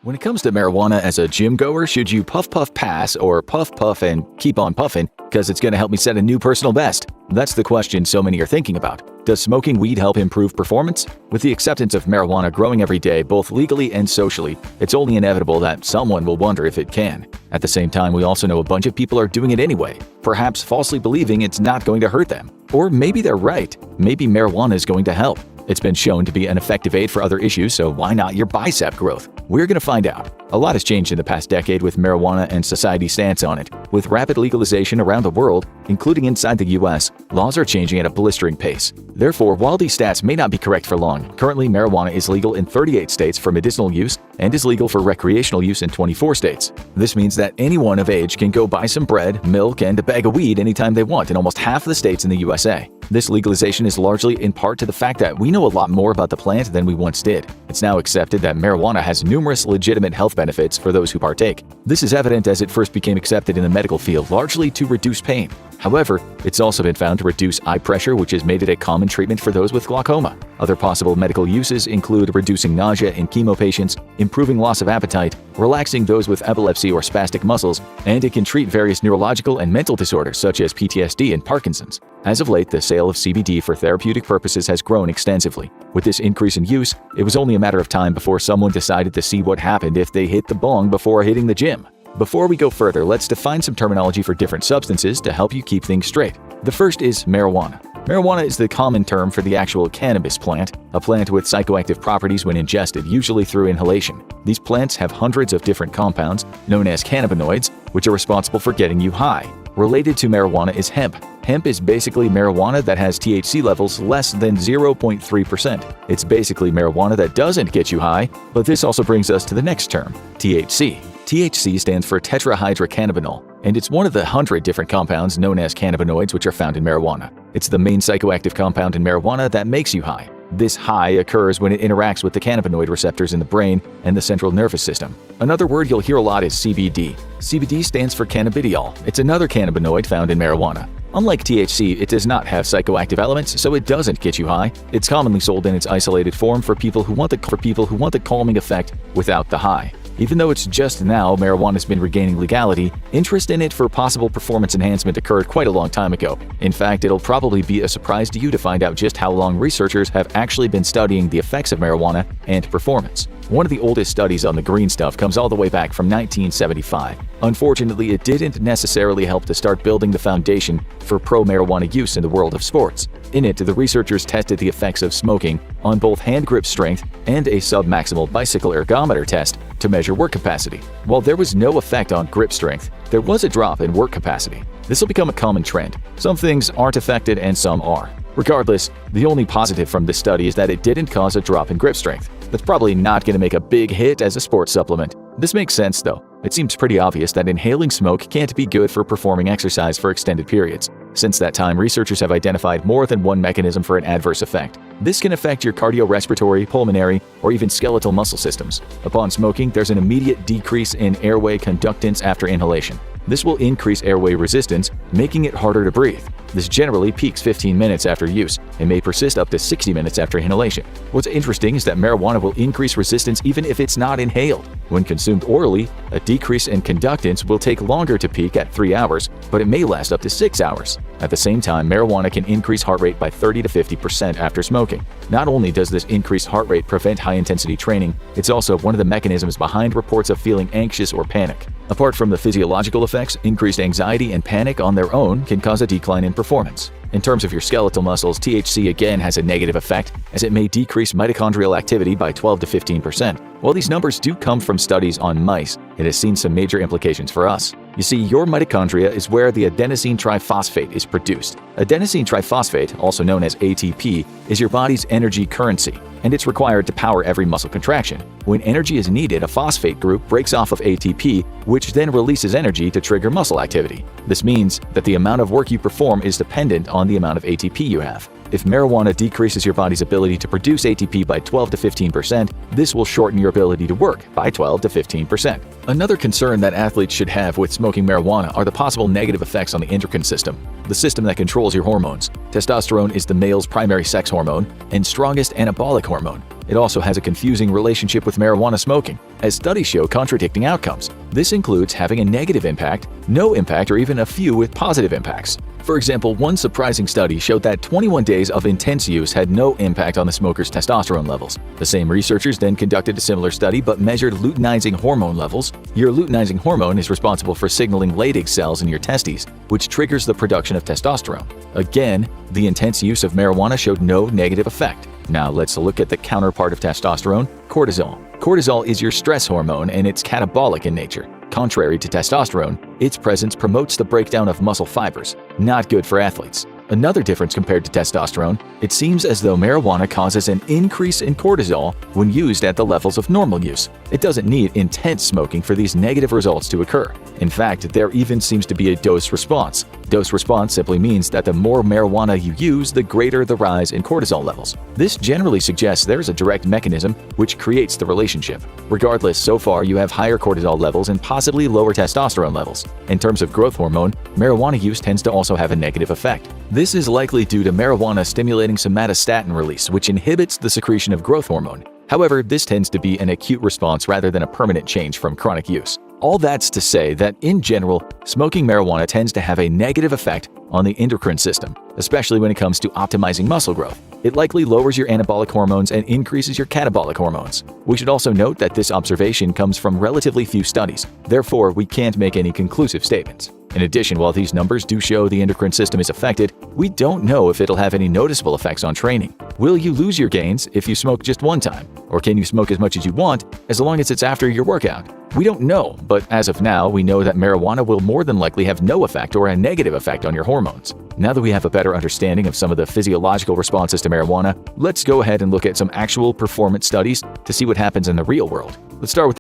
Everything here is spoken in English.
When it comes to marijuana as a gym goer, should you puff puff pass or puff puff and keep on puffing because it's going to help me set a new personal best? That's the question so many are thinking about. Does smoking weed help improve performance? With the acceptance of marijuana growing every day, both legally and socially, it's only inevitable that someone will wonder if it can. At the same time, we also know a bunch of people are doing it anyway, perhaps falsely believing it's not going to hurt them. Or maybe they're right. Maybe marijuana is going to help. It's been shown to be an effective aid for other issues, so why not your bicep growth? We're going to find out. A lot has changed in the past decade with marijuana and society's stance on it. With rapid legalization around the world, including inside the US, laws are changing at a blistering pace. Therefore, while these stats may not be correct for long, currently marijuana is legal in 38 states for medicinal use and is legal for recreational use in 24 states. This means that anyone of age can go buy some bread, milk, and a bag of weed anytime they want in almost half the states in the USA. This legalization is largely in part to the fact that we know a lot more about the plant than we once did. It's now accepted that marijuana has numerous legitimate health benefits for those who partake. This is evident as it first became accepted in the medical field, largely to reduce pain. However, it's also been found to reduce eye pressure, which has made it a common treatment for those with glaucoma. Other possible medical uses include reducing nausea in chemo patients, improving loss of appetite, relaxing those with epilepsy or spastic muscles, and it can treat various neurological and mental disorders such as PTSD and Parkinson's. As of late, the sale of CBD for therapeutic purposes has grown extensively. With this increase in use, it was only a matter of time before someone decided to see what happened if they hit the bong before hitting the gym. Before we go further, let's define some terminology for different substances to help you keep things straight. The first is marijuana. Marijuana is the common term for the actual cannabis plant, a plant with psychoactive properties when ingested, usually through inhalation. These plants have hundreds of different compounds, known as cannabinoids, which are responsible for getting you high. Related to marijuana is hemp. Hemp is basically marijuana that has THC levels less than 0.3%. It's basically marijuana that doesn't get you high, but this also brings us to the next term, THC. THC stands for tetrahydrocannabinol, and it's one of the 100 different compounds known as cannabinoids which are found in marijuana. It's the main psychoactive compound in marijuana that makes you high. This high occurs when it interacts with the cannabinoid receptors in the brain and the central nervous system. Another word you'll hear a lot is CBD. CBD stands for cannabidiol. It's another cannabinoid found in marijuana. Unlike THC, it does not have psychoactive elements, so it doesn't get you high. It's commonly sold in its isolated form for people who want the calming effect without the high. Even though it's just now marijuana has been regaining legality, interest in it for possible performance enhancement occurred quite a long time ago. In fact, it'll probably be a surprise to you to find out just how long researchers have actually been studying the effects of marijuana and performance. One of the oldest studies on the green stuff comes all the way back from 1975. Unfortunately, it didn't necessarily help to start building the foundation for pro-marijuana use in the world of sports. In it, the researchers tested the effects of smoking on both hand grip strength and a sub-maximal bicycle ergometer test to measure work capacity. While there was no effect on grip strength, there was a drop in work capacity. This will become a common trend. Some things aren't affected and some are. Regardless, the only positive from this study is that it didn't cause a drop in grip strength. That's probably not going to make a big hit as a sports supplement. This makes sense though. It seems pretty obvious that inhaling smoke can't be good for performing exercise for extended periods. Since that time, researchers have identified more than one mechanism for an adverse effect. This can affect your cardiorespiratory, pulmonary, or even skeletal muscle systems. Upon smoking, there's an immediate decrease in airway conductance after inhalation. This will increase airway resistance, making it harder to breathe. This generally peaks 15 minutes after use and may persist up to 60 minutes after inhalation. What's interesting is that marijuana will increase resistance even if it's not inhaled. When consumed orally, a decrease in conductance will take longer to peak at 3 hours, but it may last up to 6 hours. At the same time, marijuana can increase heart rate by 30 to 50% after smoking. Not only does this increased heart rate prevent high-intensity training, it's also one of the mechanisms behind reports of feeling anxious or panic. Apart from the physiological effects, increased anxiety and panic on their own can cause a decline in performance. In terms of your skeletal muscles, THC again has a negative effect, as it may decrease mitochondrial activity by 12 to 15%. While these numbers do come from studies on mice, it has seen some major implications for us. You see, your mitochondria is where the adenosine triphosphate is produced. Adenosine triphosphate, also known as ATP, is your body's energy currency, and it's required to power every muscle contraction. When energy is needed, a phosphate group breaks off of ATP, which then releases energy to trigger muscle activity. This means that the amount of work you perform is dependent on the amount of ATP you have. If marijuana decreases your body's ability to produce ATP by 12 to 15%, this will shorten your ability to work by 12 to 15%. Another concern that athletes should have with smoking marijuana are the possible negative effects on the endocrine system, the system that controls your hormones. Testosterone is the male's primary sex hormone and strongest anabolic hormone. It also has a confusing relationship with marijuana smoking, as studies show contradicting outcomes. This includes having a negative impact, no impact, or even a few with positive impacts. For example, one surprising study showed that 21 days of intense use had no impact on the smoker's testosterone levels. The same researchers then conducted a similar study but measured luteinizing hormone levels. Your luteinizing hormone is responsible for signaling Leydig cells in your testes, which triggers the production of testosterone. Again, the intense use of marijuana showed no negative effect. Now let's look at the counterpart of testosterone, cortisol. Cortisol is your stress hormone and it's catabolic in nature. Contrary to testosterone, its presence promotes the breakdown of muscle fibers, not good for athletes. Another difference compared to testosterone, it seems as though marijuana causes an increase in cortisol when used at the levels of normal use. It doesn't need intense smoking for these negative results to occur. In fact, there even seems to be a dose response. Dose response simply means that the more marijuana you use, the greater the rise in cortisol levels. This generally suggests there's a direct mechanism which creates the relationship. Regardless, so far you have higher cortisol levels and possibly lower testosterone levels. In terms of growth hormone, marijuana use tends to also have a negative effect. This is likely due to marijuana stimulating somatostatin release, which inhibits the secretion of growth hormone. However, this tends to be an acute response rather than a permanent change from chronic use. All that's to say that, in general, smoking marijuana tends to have a negative effect on the endocrine system, especially when it comes to optimizing muscle growth. It likely lowers your anabolic hormones and increases your catabolic hormones. We should also note that this observation comes from relatively few studies. Therefore, we can't make any conclusive statements. In addition, while these numbers do show the endocrine system is affected, we don't know if it'll have any noticeable effects on training. Will you lose your gains if you smoke just one time? Or can you smoke as much as you want as long as it's after your workout? We don't know, but as of now, we know that marijuana will more than likely have no effect or a negative effect on your hormones. Now that we have a better understanding of some of the physiological responses to marijuana, let's go ahead and look at some actual performance studies to see what happens in the real world. Let's start with